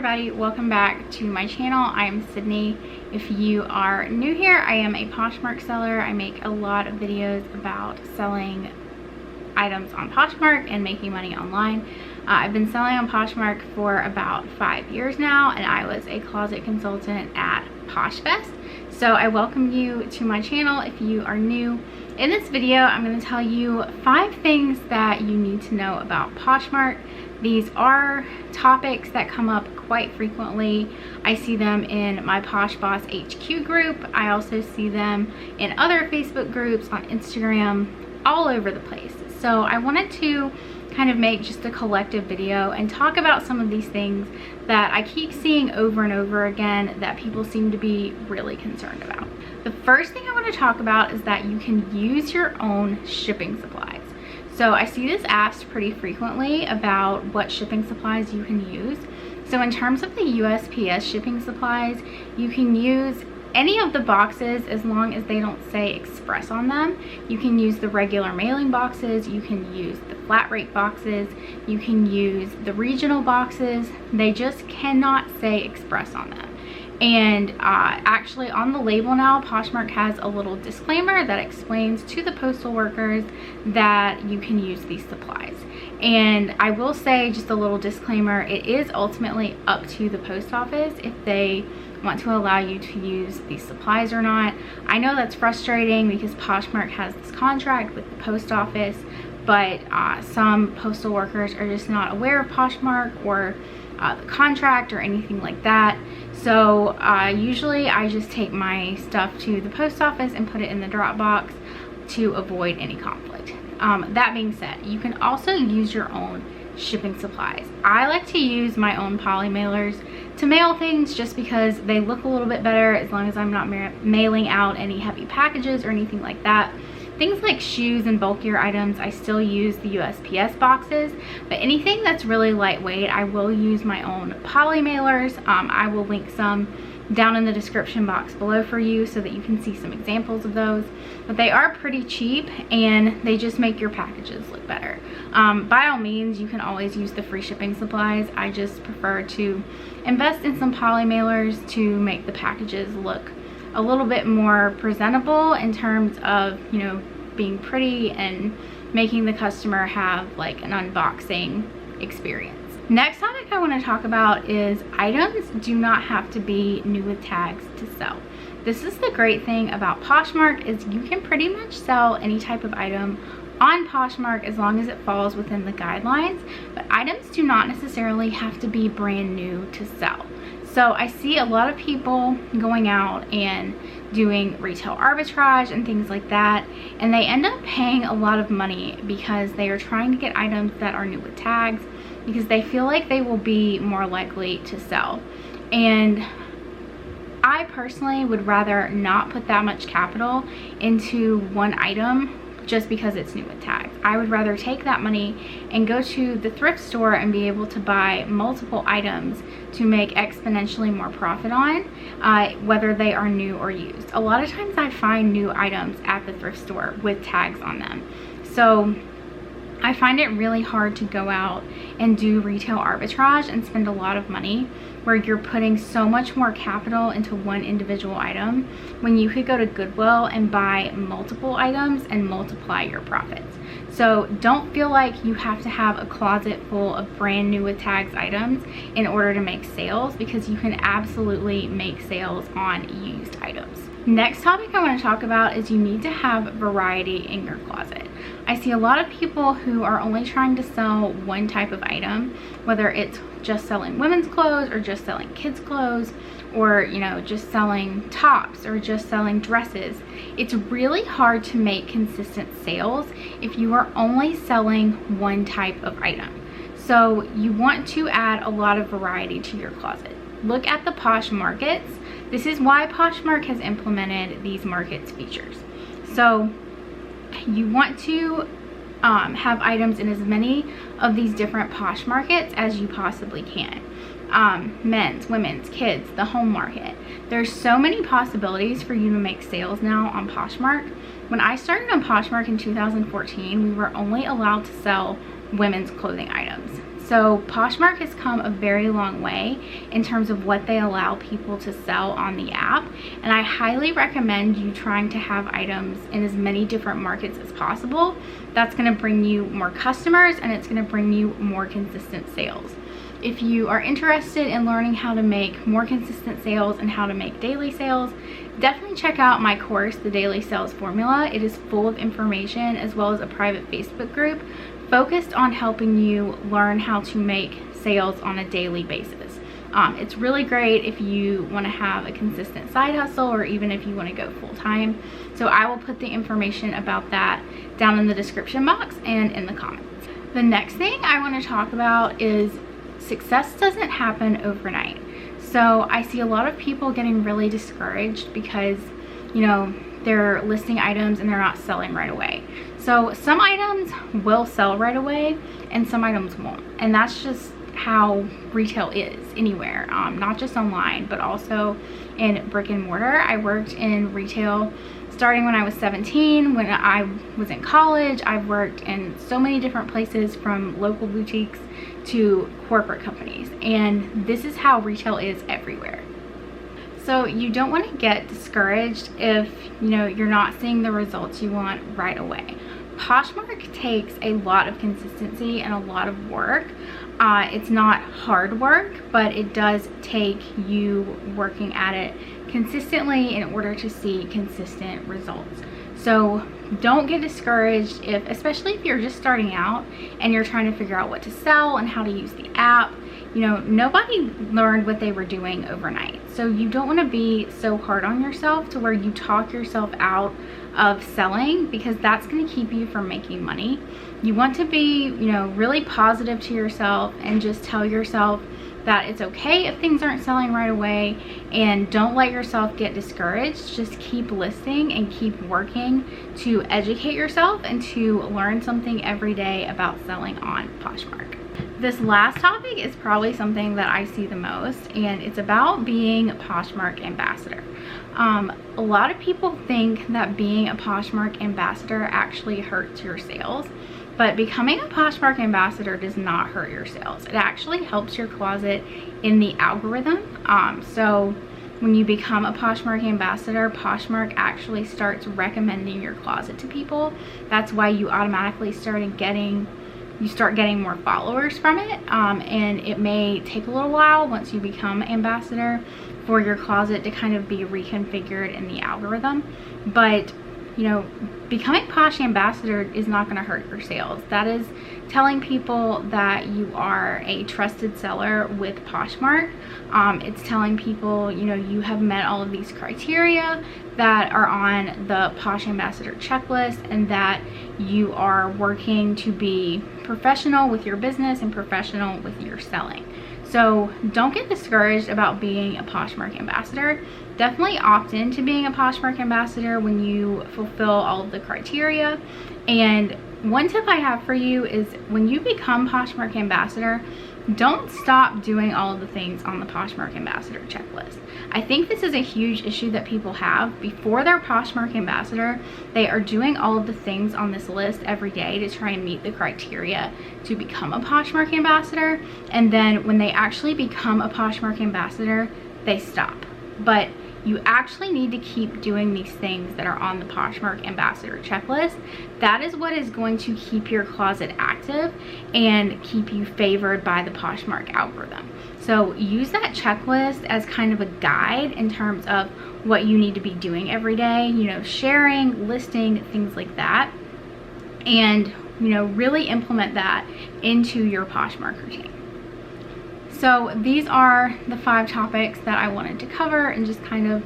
everybody, welcome back to my channel. I am Sydney. If you are new here, I am a Poshmark seller. I make a lot of videos about selling items on Poshmark and making money online. I've been selling on Poshmark for about 5 years now, and I was a closet consultant at PoshFest. So I welcome you to my channel if you are new. In this video, I'm going to tell you 5 things that you need to know about Poshmark. These are topics that come up quite frequently. I see them in my PoshBoss HQ group. I also see them in other Facebook groups, on Instagram, all over the place. So I wanted to kind of make just a collective video and talk about some of these things that I keep seeing over and over again that people seem to be really concerned about. The first thing I want to talk about is that you can use your own shipping supplies. So I see this asked pretty frequently about what shipping supplies you can use. So in terms of the USPS shipping supplies, you can use any of the boxes as long as they don't say express on them. You can use the regular mailing boxes, you can use the flat rate boxes, you can use the regional boxes. They just cannot say express on them. And actually on the label now, Poshmark has a little disclaimer that explains to the postal workers that you can use these supplies. And I will say, just a little disclaimer, it is ultimately up to the post office if they want to allow you to use these supplies or not. I know that's frustrating because Poshmark has this contract with the post office, but some postal workers are just not aware of Poshmark or the contract or anything like that. So usually I just take my stuff to the post office and put it in the drop box to avoid any conflict. That being said, you can also use your own shipping supplies. I like to use my own poly mailers to mail things just because they look a little bit better as long as I'm not mailing out any heavy packages or anything like that. Things like shoes and bulkier items, I still use the USPS boxes, but anything that's really lightweight, I will use my own poly mailers. I will link some down in the description box below for you so that you can see some examples of those. But they are pretty cheap and they just make your packages look better. By all means, you can always use the free shipping supplies. I just prefer to invest in some poly mailers to make the packages look a little bit more presentable in terms of, you know, being pretty and making the customer have like an unboxing experience. Next topic I want to talk about is items do not have to be new with tags to sell. This is the great thing about Poshmark, is you can pretty much sell any type of item on Poshmark as long as it falls within the guidelines, but items do not necessarily have to be brand new to sell. So I see a lot of people going out and doing retail arbitrage and things like that, and they end up paying a lot of money because they are trying to get items that are new with tags because they feel like they will be more likely to sell. And I personally would rather not put that much capital into one item just because it's new with tags. I would rather take that money and go to the thrift store and be able to buy multiple items to make exponentially more profit on, whether they are new or used. A lot of times I find new items at the thrift store with tags on them. So I find it really hard to go out and do retail arbitrage and spend a lot of money where you're putting so much more capital into one individual item when you could go to Goodwill and buy multiple items and multiply your profits. So don't feel like you have to have a closet full of brand new with tags items in order to make sales, because you can absolutely make sales on used items. Next topic I want to talk about is you need to have variety in your closet. I see a lot of people who are only trying to sell one type of item, whether it's just selling women's clothes or just selling kids clothes, or, you know, just selling tops or just selling dresses. It's really hard to make consistent sales if you are only selling one type of item. So you want to add a lot of variety to your closet. Look at the Posh Markets. This is why Poshmark has implemented these markets features. So you want to have items in as many of these different Posh Markets as you possibly can. Men's, women's, kids, the home market. There's so many possibilities for you to make sales now on Poshmark. When I started on Poshmark in 2014, we were only allowed to sell women's clothing items. So Poshmark has come a very long way in terms of what they allow people to sell on the app, and I highly recommend you trying to have items in as many different markets as possible. That's going to bring you more customers, and it's going to bring you more consistent sales. If you are interested in learning how to make more consistent sales and how to make daily sales, definitely check out my course, The Daily Sales Formula. It is full of information, as well as a private Facebook group focused on helping you learn how to make sales on a daily basis. It's really great if you want to have a consistent side hustle, or even if you want to go full-time. So I will put the information about that down in the description box and in the comments. The next thing I want to talk about is success doesn't happen overnight. So I see a lot of people getting really discouraged because, you know, they're listing items and they're not selling right away. So some items will sell right away and some items won't. And that's just how retail is anywhere, not just online, but also in brick and mortar. I worked in retail starting when I was 17. When I was in college, I've worked in so many different places, from local boutiques to corporate companies, and this is how retail is everywhere. So you don't want to get discouraged if, you know, you're not seeing the results you want right away. Poshmark takes a lot of consistency and a lot of work. It's not hard work, but it does take you working at it consistently in order to see consistent results. So don't get discouraged, especially if you're just starting out and you're trying to figure out what to sell and how to use the app. You know, nobody learned what they were doing overnight. So you don't want to be so hard on yourself to where you talk yourself out of selling, because that's going to keep you from making money. You want to be, you know, really positive to yourself and just tell yourself that it's okay if things aren't selling right away, and don't let yourself get discouraged. Just keep listing and keep working to educate yourself and to learn something every day about selling on Poshmark. This last topic is probably something that I see the most, and it's about being a Poshmark ambassador. A lot of people think that being a Poshmark ambassador actually hurts your sales, but becoming a Poshmark ambassador does not hurt your sales. It actually helps your closet in the algorithm. So when you become a Poshmark ambassador, Poshmark actually starts recommending your closet to people. That's why you automatically start getting more followers from it, and it may take a little while once you become ambassador for your closet to kind of be reconfigured in the algorithm. But you know, becoming Posh ambassador is not going to hurt your sales. That is telling people that you are a trusted seller with Poshmark. It's telling people, you know, you have met all of these criteria that are on the Posh Ambassador checklist, and that you are working to be professional with your business and professional with your selling. So don't get discouraged about being a Poshmark ambassador. Definitely opt into being a Poshmark ambassador when you fulfill all of the criteria. And one tip I have for you is, when you become Poshmark ambassador, don't stop doing all of the things on the Poshmark ambassador checklist. I think this is a huge issue that people have. Before they're Poshmark ambassador, they are doing all of the things on this list every day to try and meet the criteria to become a Poshmark ambassador. And then when they actually become a Poshmark ambassador, they stop. But you actually need to keep doing these things that are on the Poshmark ambassador checklist. That is what is going to keep your closet active and keep you favored by the Poshmark algorithm. So use that checklist as kind of a guide in terms of what you need to be doing every day, you know, sharing, listing, things like that. And, you know, really implement that into your Poshmark routine. So these are the 5 topics that I wanted to cover, and just kind of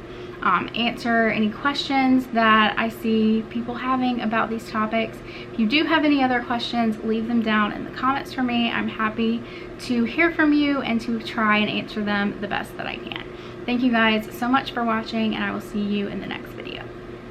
answer any questions that I see people having about these topics. If you do have any other questions, leave them down in the comments for me. I'm happy to hear from you and to try and answer them the best that I can. Thank you guys so much for watching, and I will see you in the next